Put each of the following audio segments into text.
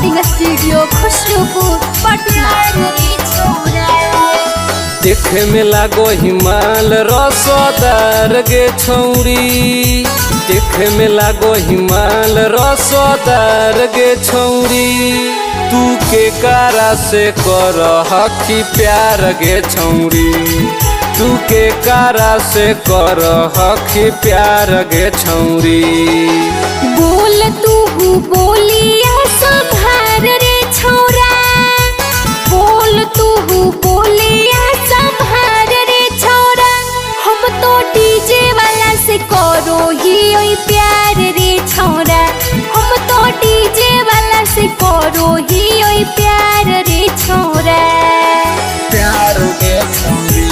Recording studio Khusrupur Patna. देखे में लागो हिमाल रसदार गे छौरी, देखे में लागो हिमाल रसदार गे छौरी, तू के कारा से कर हकी प्यार गे छौरी, तू के कारा से कर हकी प्यार गे छौरी। बोल तू बोलिया संभार रे छौरा, बोल तू बोलिया संभार रे छौरा, हम तो डीजे वाला से करो ही ओई प्यार रे छौरा, हम तो डीजे वाला से करो ही ओई प्यार रे छौरा। प्यार गे छौरी,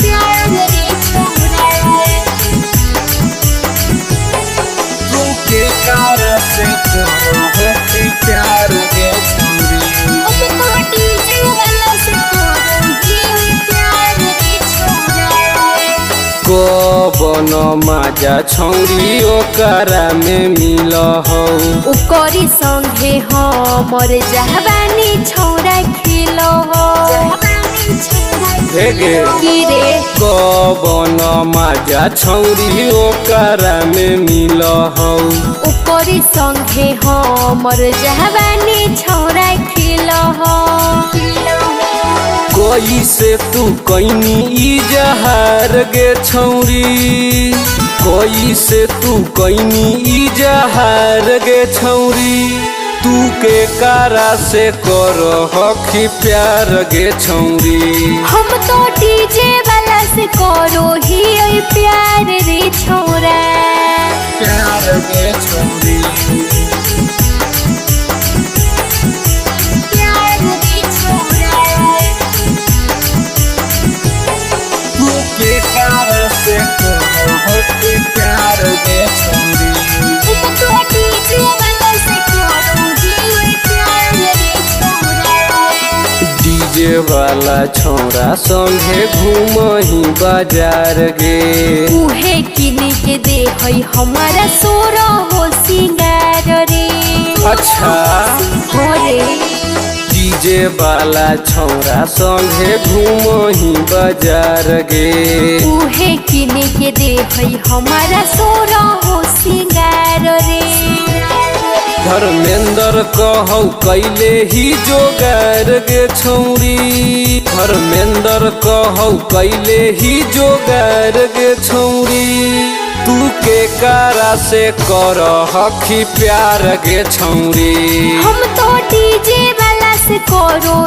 प्यार रे छौरा, तू के कारा से कर हकी प्यार गे छौरी। हम तो डीजे वाला से करो ही ओई प्यार रे छौरा। कबन माजा छौरी ओकरा में मिल हौ, उकरी संगे हमर जहबानी छौरा खिलो हो। हेगे गिरे कबन माजा छौरी ओकरा में मिल हौ, उकरी संगे हमर जहबानी छौरा खिलो हो। कोई से तू कैनी इजहार गे छौरी, कोई से तू कैनी इजहार गे छौरी, तू के कारा से कर हकी प्यार गे छौरी। हम तो डीजे वाला से करो ही ओई प्यार रे छौरा। प्यार गे छौरी, प्यार रे छौरा, तू के कारा से कर हकी प्यार गे छौरी। हम तो डीजे वाला से करो ही ओई प्यार रे छौरा। डीजे वाला छौरा संगे घूमही बाजार गे, उहे किन के दे हई हमारा सोरा हो सिंगार रे। अच्छा हो रे डीजे वाला छौरा संगे घूमही बाजार गे, उहे किन के दे हई हमारा सोरा हो सिंगार रे। धर्मेंद्र कहौ कैले ही जोगार गे छौरी, धर्मेंद्र कहौ कैले ही जोगार गे छौरी, तू के कारा से कर हकी प्यार गे छौरी। हम तो डीजे वाला से करो